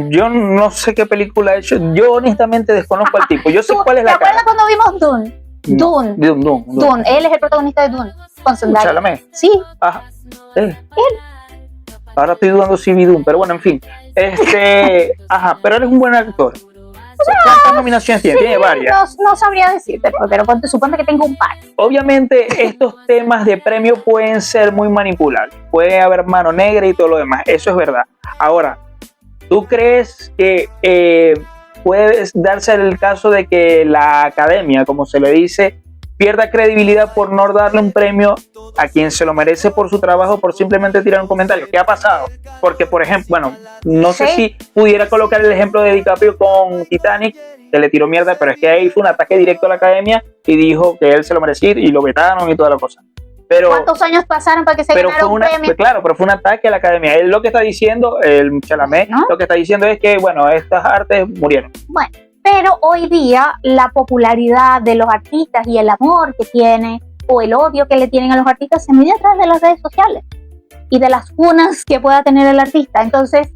yo no sé qué película ha hecho, yo honestamente desconozco al tipo, yo sé cuál es la cara. ¿Te acuerdas cuando vimos Dune? Dune, él es el protagonista de Dune, con Zendaya. Chalamet. Sí. Él. Ahora estoy dudando si vi Dune, pero bueno, en fin. Pero él es un buen actor. ¿Cuántas nominaciones tiene? Tiene varias. No sabría decirte, pero suponte que tengo un par. Obviamente estos temas de premio pueden ser muy manipulables. Puede haber mano negra y todo lo demás. Eso es verdad. Ahora, ¿tú crees que puede darse el caso de que la academia, como se le dice, pierda credibilidad por no darle un premio a quien se lo merece por su trabajo, por simplemente tirar un comentario? ¿Qué ha pasado? Porque, por ejemplo, no sé si pudiera colocar el ejemplo de DiCaprio con Titanic, que le tiró mierda, pero es que ahí fue un ataque directo a la academia y dijo que él se lo merecía y lo vetaron y toda la cosa. Pero, ¿Cuántos años pasaron para que se pero ganara fue un premio? claro, pero fue un ataque a la academia. Él lo que está diciendo, el Chalamet, ¿No? lo que está diciendo es que, bueno, estas artes murieron. Bueno, pero hoy día la popularidad de los artistas y el amor que tiene o el odio que le tienen a los artistas se mide a través de las redes sociales y de las funas que pueda tener el artista. Entonces,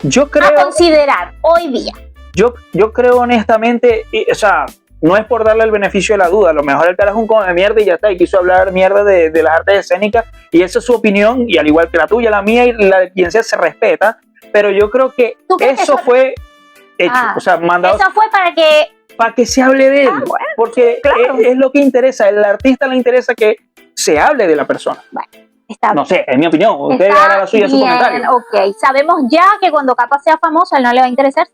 Yo a creo, considerar hoy día. yo creo honestamente, o sea, no es por darle el beneficio de la duda, a lo mejor el carajo es un come de mierda y ya está, y quiso hablar mierda de las artes escénicas, y esa es su opinión, y al igual que la tuya, la mía y la de quien sea se respeta, pero yo creo que ¿Tú crees que eso fue hecho, o sea, mandado Eso fue para que se hable de él, bueno, porque claro. es lo que interesa, al artista le interesa que se hable de la persona. está No sé, es mi opinión, usted Está haga la suya, su bien, comentario. ok. Sabemos ya que cuando Capa sea famoso, a él no le va a interesar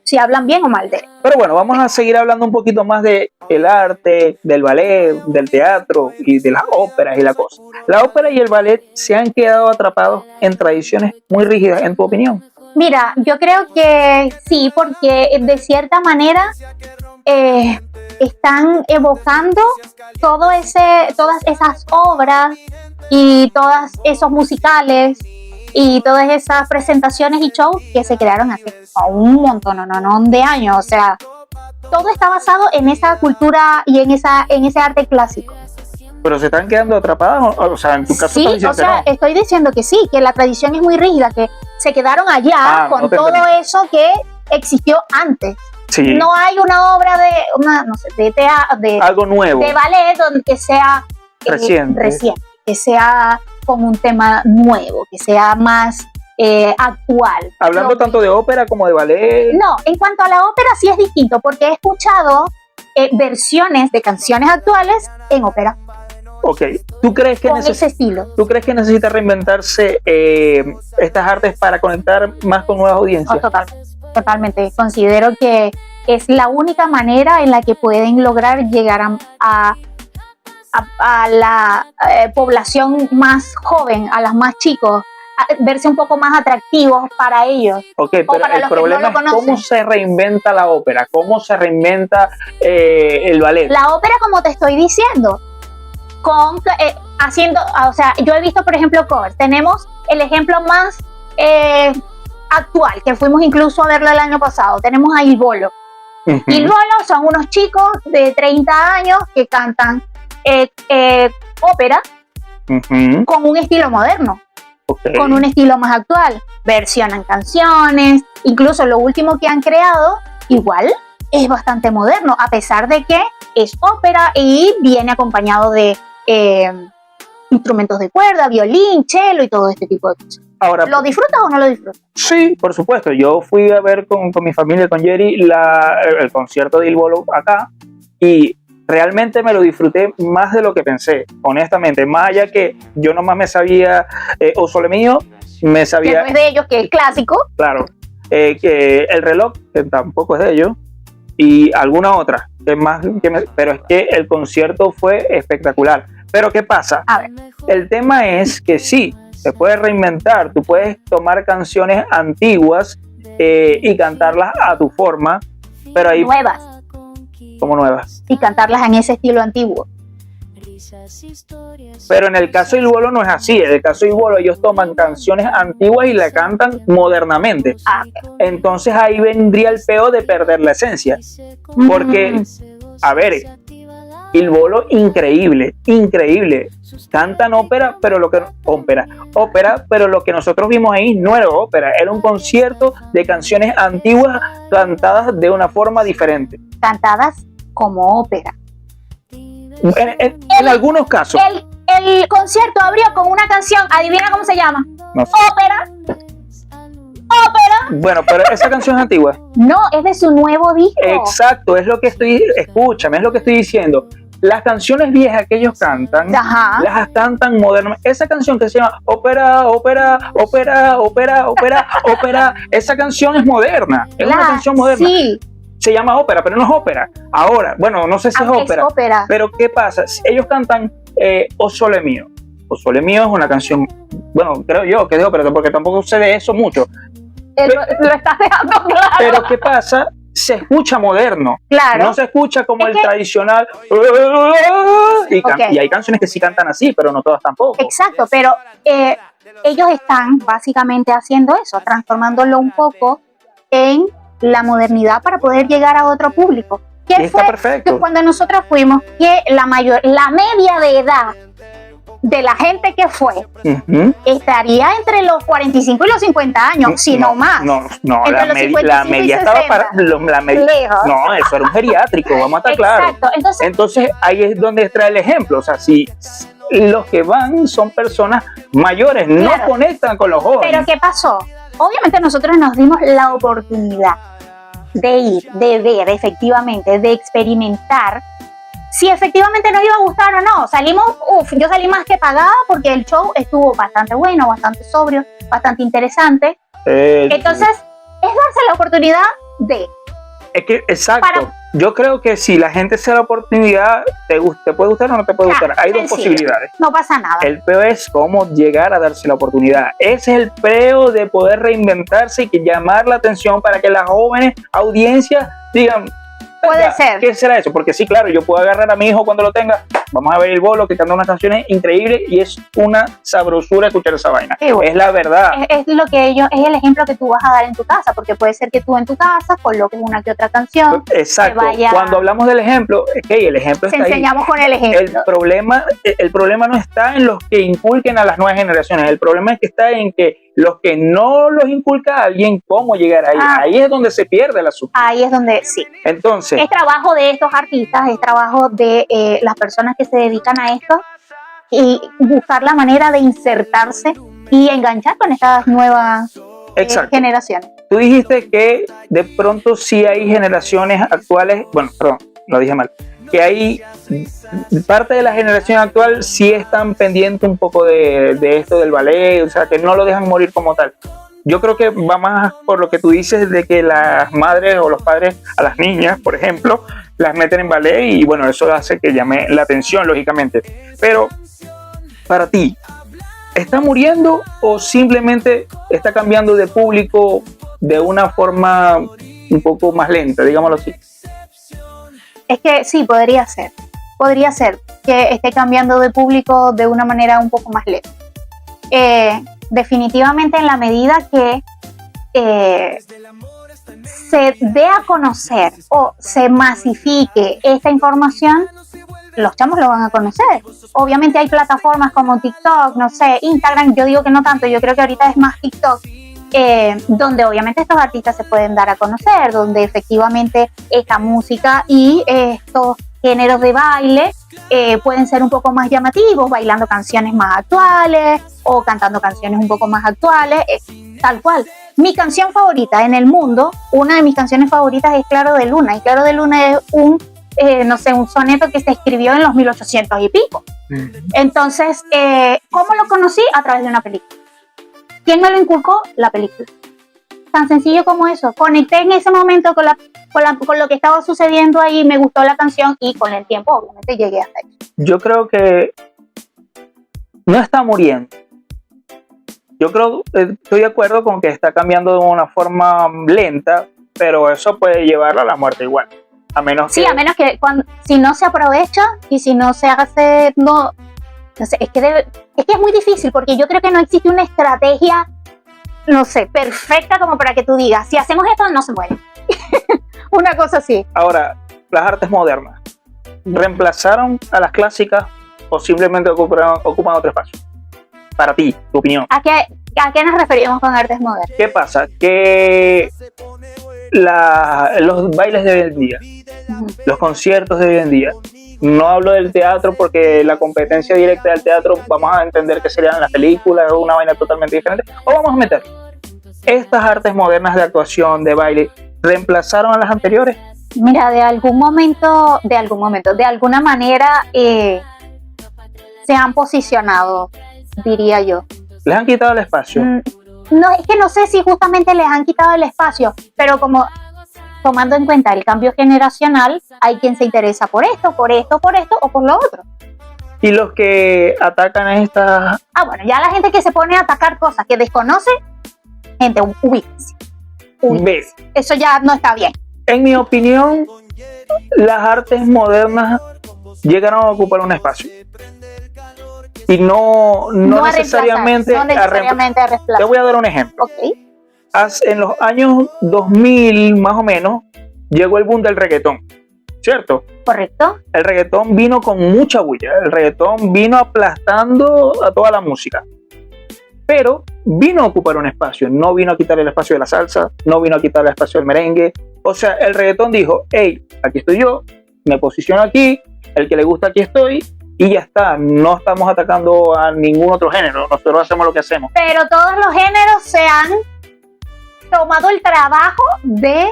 si hablan bien o mal de él. Pero bueno, vamos a seguir hablando un poquito más de el arte, del ballet, del teatro y de las óperas y la cosa. La ópera y el ballet se han quedado atrapados en tradiciones muy rígidas, en tu opinión. Mira, yo creo que sí, porque de cierta manera están evocando todas esas obras y todos esos musicales y todas esas presentaciones y shows que se crearon hace un montón de años. O sea, todo está basado en esa cultura y en ese arte clásico. Pero se están quedando atrapadas, o sea, en tu caso Sí, estás diciendo o sea, que no. estoy diciendo que sí, que la tradición es muy rígida, que se quedaron allá No con te todo entendí. eso que existió antes. Sí, No hay una obra de teatro, algo nuevo. de ballet donde que sea Reciente. que sea con un tema nuevo, que sea más actual. Hablando tanto de ópera como de ballet. No, en cuanto a la ópera sí es distinto, porque he escuchado versiones de canciones actuales en ópera, Ok, ¿tú crees que con ese estilo. ¿Tú crees que necesita reinventarse estas artes para conectar más con nuevas audiencias? No, totalmente. Considero que es la única manera en la que pueden lograr llegar a la población más joven, a las más chicos, a verse un poco más atractivos para ellos. Ok, pero para el los que problema no lo es conocen. cómo se reinventa la ópera, cómo se reinventa el ballet. La ópera, como te estoy diciendo, haciendo, o sea, yo he visto, por ejemplo, covers. Tenemos el ejemplo más actual, que fuimos incluso a verlo el año pasado. Tenemos a Il Bolo. Ujú. Il Bolo son unos chicos de 30 años que cantan ópera Ujú. con un estilo moderno, Ok. con un estilo más actual. Versionan canciones, incluso lo último que han creado, igual es bastante moderno, a pesar de que es ópera y viene acompañado de instrumentos de cuerda, violín, cello y todo este tipo de cosas. Ahora, ¿Lo disfrutas o no lo disfrutas? sí, por supuesto. Yo fui a ver con mi familia, con Jerry, el concierto de Il Bolo acá y realmente me lo disfruté más de lo que pensé, honestamente. Más allá que yo nomás me sabía O Sole Mío, me Que sabía, no es de ellos, que es clásico. claro, que el reloj, que tampoco es de ellos, y alguna otra, pero es que el concierto fue espectacular. Pero ¿qué pasa? A ver. El tema es que sí, se puede reinventar, tú puedes tomar canciones antiguas y cantarlas a tu forma, pero ahí Nuevas, como nuevas. y cantarlas en ese estilo antiguo. Pero en el caso de Il Bolo no es así, en el caso de Il Bolo ellos toman canciones antiguas y la cantan modernamente. Ah, Entonces ahí vendría el peo de perder la esencia. Porque, a ver, Il Bolo, increíble. Cantan ópera, pero lo que nosotros vimos ahí no era ópera, era un concierto de canciones antiguas cantadas de una forma diferente. cantadas como ópera. En algunos casos, El concierto abrió con una canción, adivina cómo se llama. no sé. Ópera. Bueno, pero esa canción es antigua. No, es de su nuevo disco. Exacto, escúchame, es lo que estoy diciendo. Las canciones viejas que ellos cantan, Ajá. las cantan modernamente. Esa canción que se llama ópera, esa canción es moderna, es una canción moderna. Sí, Se llama ópera, pero no es ópera. Ahora, bueno, no sé si es ópera, ópera. pero ¿qué pasa? Ellos cantan O Sole Mío. O Sole Mío es una canción, bueno, creo yo que es de ópera, porque tampoco sé de eso mucho. Lo estás dejando claro. Pero ¿qué pasa? se escucha moderno. Claro. No se escucha como Es el que- tradicional. Ok. Y hay canciones que sí cantan así, pero no todas tampoco. Exacto, pero ellos están básicamente haciendo eso, transformándolo un poco en la modernidad para poder llegar a otro público. Y ¿Qué está fue perfecto. que cuando nosotros fuimos, que la media de edad de la gente que fue Ujú. estaría entre los 45 y los 50 años, si no más? No, Entre la, los la 55 y media estaba 60. para. Lejos. No, eso era un geriátrico, vamos a estar claros. Exacto, Entonces ahí es donde trae el ejemplo. O sea, si los que van son personas mayores, Claro. no conectan con los jóvenes. pero ¿qué pasó? Obviamente nosotros nos dimos la oportunidad de ir, de ver efectivamente, de experimentar si efectivamente nos iba a gustar o no. Yo salí más que pagada porque el show estuvo bastante bueno, bastante sobrio, bastante interesante. Entonces, es darse la oportunidad de... Es que, exacto. Para- Yo creo que si la gente se da la oportunidad, te puede gustar o no te puede Claro, gustar. Hay dos sencillo. posibilidades. No pasa nada. El peo es cómo llegar a darse la oportunidad. Ese es el peo de poder reinventarse y que llamar la atención para que las jóvenes audiencias digan, Puede "Venga, ser. ¿qué será eso?" Porque sí, claro, yo puedo agarrar a mi hijo cuando lo tenga, vamos a ver el bolo que canta unas canciones increíbles y es una sabrosura escuchar esa vaina. Sí, bueno. Es la verdad. Es lo que es el ejemplo que tú vas a dar en tu casa, porque puede ser que tú en tu casa coloques una que otra canción, Exacto. que vaya- Cuando hablamos del ejemplo, el ejemplo te está ahí. enseñamos con el ejemplo. El problema no está en los que inculquen a las nuevas generaciones, el problema es que está en que los que no los inculca a alguien, cómo llegar ahí. Ah. Ahí es donde se pierde el asunto. Ahí es donde sí. Entonces, Es trabajo de estos artistas, es trabajo de las personas que se dedican a esto y buscar la manera de insertarse y enganchar con estas nuevas exacto. generaciones. Tú dijiste que de pronto sí hay generaciones actuales, bueno, perdón, lo dije mal, que hay parte de la generación actual sí están pendientes un poco de esto del ballet, o sea, que no lo dejan morir como tal. Yo creo que va más por lo que tú dices de que las madres o los padres a las niñas, por ejemplo, las meten en ballet y bueno, eso hace que llame la atención, lógicamente. Pero para ti, ¿está muriendo o simplemente está cambiando de público de una forma un poco más lenta, digámoslo así? Es que sí, podría ser que esté cambiando de público de una manera un poco más lenta. Definitivamente en la medida que se dé a conocer o se masifique esta información, los chamos lo van a conocer. Obviamente hay plataformas como TikTok, no sé, Instagram, yo digo que no tanto, yo creo que ahorita es más TikTok, donde obviamente estos artistas se pueden dar a conocer, donde efectivamente esta música y estos géneros de baile pueden ser un poco más llamativos, bailando canciones más actuales o cantando canciones un poco más actuales, tal cual. Mi canción favorita en el mundo, una de mis canciones favoritas es Claro de Luna, y Claro de Luna es un soneto que se escribió en los 1800 y pico. Entonces, ¿cómo lo conocí? A través de una película. ¿Quién me lo inculcó? La película. Tan sencillo como eso. Conecté en ese momento con lo que estaba sucediendo ahí, me gustó la canción y con el tiempo obviamente llegué hasta ahí. Yo creo que no está muriendo. Yo creo, estoy de acuerdo con que está cambiando de una forma lenta, pero eso puede llevarlo a la muerte igual. A menos Sí, que... a menos que si no se aprovecha y si no se hace, no sé, es que es muy difícil porque yo creo que no existe una estrategia, no sé, perfecta como para que tú digas, si hacemos esto no se muere. Una cosa así. Ahora, las artes modernas, ¿reemplazaron a las clásicas o simplemente ocupan otro espacio? Para ti, tu opinión. ¿A qué nos referimos con artes modernas? ¿Qué pasa? Que los bailes de hoy en día, los conciertos de hoy en día, no hablo del teatro porque la competencia directa del teatro vamos a entender que serían las películas o una vaina totalmente diferente, o vamos a meter estas artes modernas de actuación, de baile, ¿reemplazaron a las anteriores? Mira, de alguna manera se han posicionado, diría yo. ¿Les han quitado el espacio? No, es que no sé si justamente les han quitado el espacio, pero como tomando en cuenta el cambio generacional, hay quien se interesa por esto o por lo otro. Y los que atacan a estas... Bueno, ya la gente que se pone a atacar cosas que desconoce, gente, ubíquense. ¿Ves? Eso ya no está bien. En mi opinión, las artes modernas llegaron a ocupar un espacio. Y no a necesariamente, reemplazar, no necesariamente a Te reemplazar. voy a dar un ejemplo. Ok. En los años 2000, más o menos, llegó el boom del reggaetón, ¿cierto? Correcto. El reggaetón vino con mucha bulla, el reggaetón vino aplastando a toda la música, pero vino a ocupar un espacio, no vino a quitar el espacio de la salsa, no vino a quitar el espacio del merengue. O sea, el reggaetón dijo, hey, aquí estoy yo, me posiciono aquí, el que le gusta aquí estoy, y ya está, no estamos atacando a ningún otro género, nosotros hacemos lo que hacemos. Pero todos los géneros se han tomado el trabajo de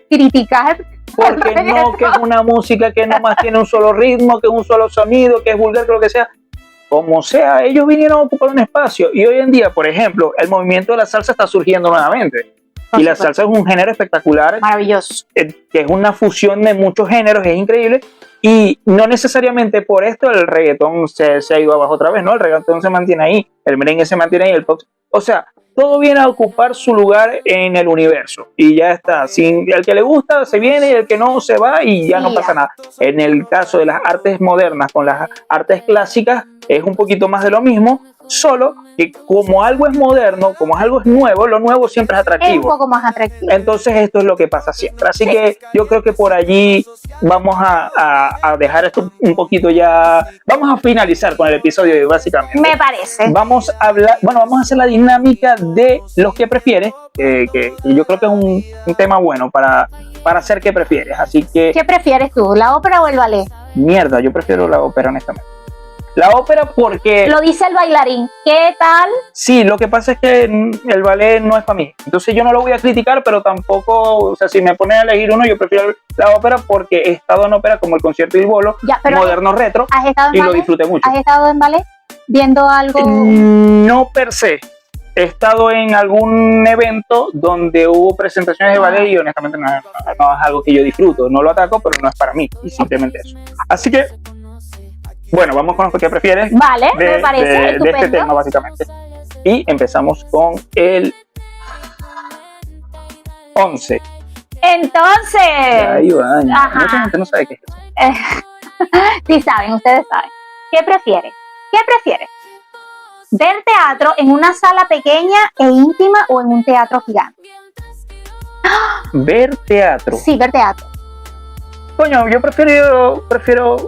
criticar. Porque no, que es una música que nomás tiene un solo ritmo, que es un solo sonido, que es vulgar, que lo que sea. Como sea, ellos vinieron a ocupar un espacio. Y hoy en día, por ejemplo, el movimiento de la salsa está surgiendo nuevamente. Y la salsa es un género espectacular. Maravilloso. Que es una fusión de muchos géneros, es increíble. Y no necesariamente por esto el reggaetón se ha ido abajo otra vez, ¿no? El reggaetón se mantiene ahí, el merengue se mantiene ahí, el pop. O sea, todo viene a ocupar su lugar en el universo y ya está. Sin el que le gusta se viene y el que no se va y ya no pasa nada. En el caso de las artes modernas con las artes clásicas es un poquito más de lo mismo, solo que como algo es moderno, como algo es nuevo, lo nuevo siempre es Es un atractivo. poco más atractivo. Entonces esto es lo que pasa siempre. Así que yo creo que por allí vamos a dejar esto un poquito ya. Vamos a finalizar con el episodio de hoy, básicamente. Me parece. Vamos a hablar, vamos a hacer la dinámica de los que prefieres, que yo creo que es un tema bueno para hacer que prefieres. Así que, ¿Qué prefieres tú, la ópera o el ballet? mierda, yo prefiero la ópera, honestamente. La ópera porque... Lo dice el bailarín. ¿Qué tal? Sí, lo que pasa es que el ballet no es para mí. Entonces yo no lo voy a criticar, pero tampoco, o sea, si me ponen a elegir uno, yo prefiero la ópera porque he estado en ópera como el concierto y bolo, Ya, pero moderno retro, ¿has estado en y lo ballet? disfruté mucho. ¿Has estado en ballet? ¿Viendo algo? No per se. He estado en algún evento donde hubo presentaciones de ballet y honestamente no es algo que yo disfruto. No lo ataco, pero no es para mí. Y simplemente eso. Así que, bueno, vamos con lo que prefieres. Vale, me parece de estupendo. este tema, básicamente. Y empezamos con el 11. Entonces, Ahí va. Ajá. Mucha gente no sabe qué es eso. sí saben, ustedes saben. ¿Qué prefieres? ¿Qué prefieres? ¿Ver teatro en una sala pequeña e íntima o en un teatro gigante? Ver teatro. Sí, ver teatro. Coño, yo prefiero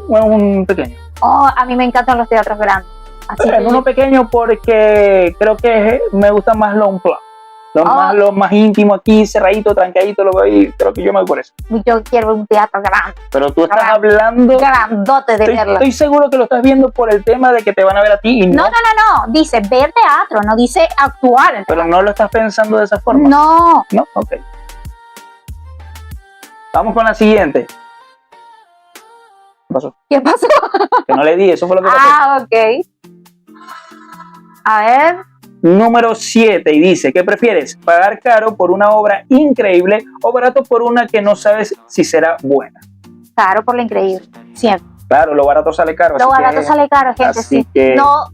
un pequeño. Oh, a mí me encantan los teatros grandes. Así En uno pequeño porque creo que me gusta más lo unplugged. Lo más íntimo aquí, cerradito, trancadito, lo veo ahí, creo que yo me voy por eso. yo quiero un teatro grande, Pero tú estás Grande. hablando, grandote de verlo. estoy seguro que lo estás viendo por el tema de que te van a ver a ti y No, dice ver teatro, no dice actuar. pero no lo estás pensando de esa forma. No, ¿No? Ok. Vamos con la siguiente. ¿Qué pasó? ¿qué pasó? Que no le di, eso fue lo que pasó. Ok. A ver, Número 7 y dice, ¿qué prefieres? ¿Pagar caro por una obra increíble o barato por una que no sabes si será buena? caro por lo increíble, siempre. Claro, lo barato sale caro. Lo así barato que- sale caro, gente, así sí. que- No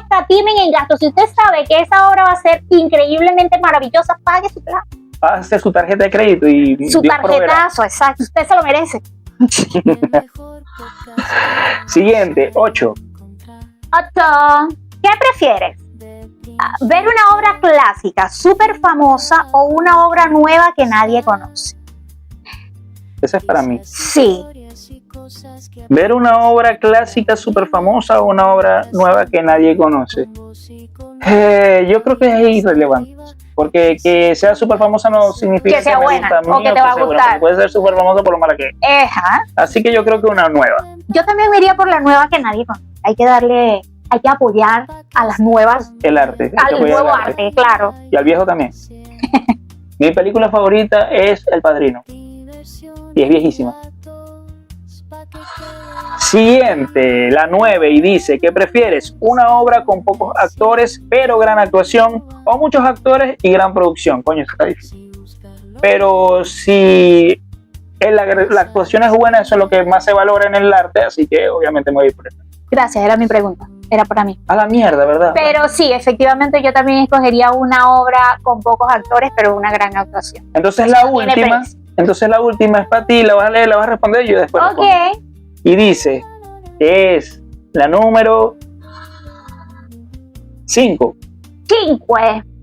escatimen en gastos. Si usted sabe que esa obra va a ser increíblemente maravillosa, pague su plata. Hace su tarjeta de crédito y Su Dios proveerá. tarjetazo, exacto. Usted se lo merece. Siguiente, 8. Otto, ¿qué prefieres? ¿Ver una obra clásica súper famosa o una obra nueva que nadie conoce? Ese es para mí. Sí. Ver una obra clásica súper famosa o una obra nueva que nadie conoce. Yo creo que es irrelevante. Porque que sea súper famosa no significa Que sea me buena, gusta a mí o que te va a sea buena, gustar. porque puede ser súper famosa por lo mala que es. Ajá. Así que yo creo que una nueva. Yo también me iría por la nueva que nadie conoce. Hay que apoyar a las nuevas, El arte. hay que al apoyar nuevo el arte, claro. Y al viejo también. Mi película favorita es El Padrino. Y es viejísima. Siguiente, la 9, y dice, ¿qué prefieres? ¿Una obra con pocos actores pero gran actuación o muchos actores y gran producción? Coño, eso está difícil. Pero si la actuación es buena, eso es lo que más se valora en el arte, así que obviamente me voy a ir por eso. Gracias, era mi pregunta. Era para mí. A la mierda, ¿verdad? Pero sí, efectivamente yo también escogería una obra con pocos actores, pero una gran actuación. Entonces la Tiene última, precio. Entonces la última es para ti, la vas a leer, la vas a responder y yo después Ok. respondo. Y dice que es la número 5. 5.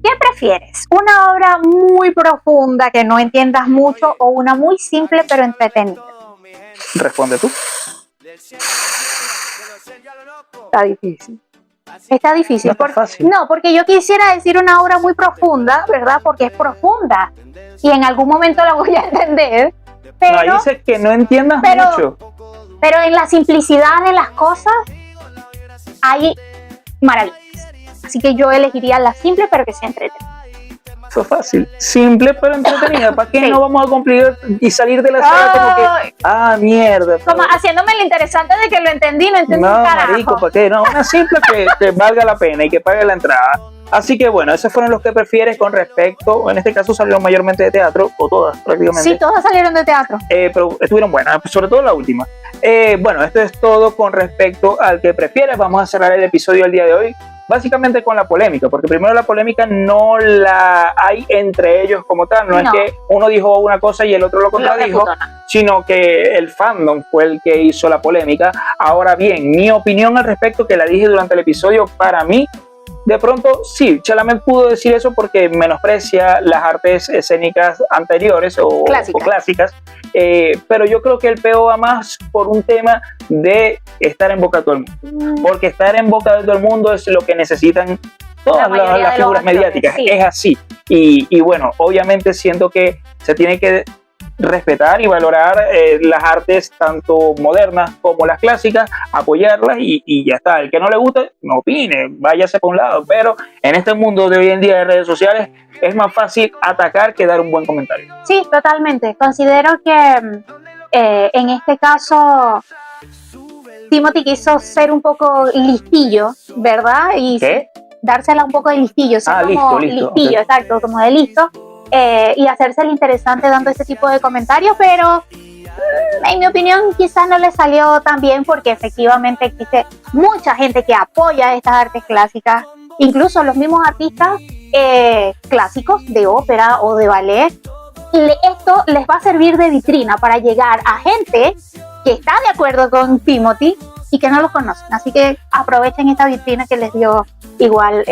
¿Qué prefieres? ¿Una obra muy profunda que no entiendas mucho o una muy simple pero entretenida? Responde tú. Está difícil. Está difícil. No está fácil. No, porque yo quisiera decir una obra muy profunda, ¿verdad? Porque es profunda y en algún momento la voy a entender. Pero, No, ahí dice que no entiendas pero- mucho. pero en la simplicidad de las cosas hay maravillas. Así que yo elegiría la simple pero que sea entretenida. Eso es fácil. Simple pero entretenida. ¿Para qué Sí. no vamos a cumplir y salir de la sala como que, mierda? Como haciéndome lo interesante de que lo entendí, no entendí No, un carajo. marico, ¿para qué? No, una simple que valga la pena y que pague la entrada. Así que bueno, esos fueron los que prefieres con respecto, en este caso salieron mayormente de teatro, o todas prácticamente. Sí, todas salieron de teatro. Pero estuvieron buenas, sobre todo la última. Bueno, esto es todo con respecto al que prefieres. Vamos a cerrar el episodio del día de hoy, básicamente con la polémica, porque primero la polémica no la hay entre ellos como tal, no es No. que uno dijo una cosa y el otro lo Lo contradijo, refutó, ¿no? sino que el fandom fue el que hizo la polémica. Ahora bien, mi opinión al respecto, que la dije durante el episodio, para mí, de pronto, sí, Chalamet pudo decir eso porque menosprecia las artes escénicas anteriores o clásicas, pero yo creo que el peo va más por un tema de estar en boca de todo el mundo, porque estar en boca de todo el mundo es lo que necesitan todas mayoría las de los figuras actores, mediáticas, sí. es así, y bueno, obviamente siento que se tiene que respetar y valorar las artes tanto modernas como las clásicas, apoyarlas y ya está. El que no le guste, no opine, váyase por un lado, pero en este mundo de hoy en día de redes sociales es más fácil atacar que dar un buen comentario. Sí, totalmente. Considero que en este caso Timothy quiso ser un poco listillo, ¿verdad? Y ¿Qué? dársela un poco de listillo, ser como listo, listillo, ok. exacto, como de listo, y hacerse el interesante dando ese tipo de comentarios, pero en mi opinión quizás no le salió tan bien porque efectivamente existe mucha gente que apoya estas artes clásicas, incluso los mismos artistas clásicos de ópera o de ballet. Esto les va a servir de vitrina para llegar a gente que está de acuerdo con Timothy y que no los conocen, así que aprovechen esta vitrina que les dio igual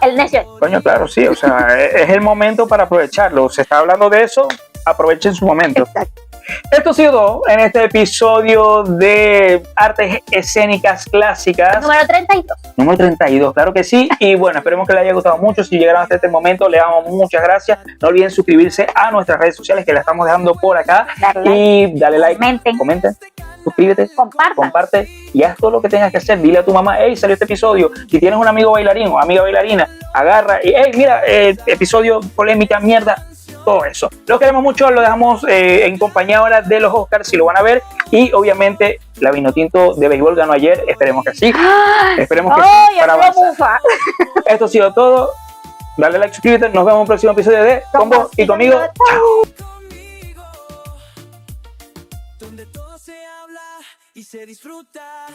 el necio. Coño, claro, sí, o sea, es el momento para aprovecharlo. Se está hablando de eso, aprovechen su momento. Exacto. Esto ha sido todo en este episodio de Artes Escénicas Clásicas. Número 32. Número 32, claro que sí. Y bueno, esperemos que les haya gustado mucho. Si llegaron hasta este momento, le damos muchas gracias. No olviden suscribirse a nuestras redes sociales que las estamos dejando por acá. Y dale like, comenten, suscríbete, comparte y haz todo lo que tengas que hacer. Dile a tu mamá, hey, salió este episodio. Si tienes un amigo bailarín o amiga bailarina, agarra y, hey, mira, episodio polémica, mierda. Todo eso. Los queremos mucho, lo dejamos en compañía ahora de los Oscars, si lo van a ver. Y obviamente la Vinotinto de béisbol ganó ayer, esperemos que sí. Esperemos que sí, para avanzar. Esto ha sido todo. Dale like, suscríbete, nos vemos en un próximo episodio de Con Vos y Conmigo. Chao. Donde todo se habla y se disfruta.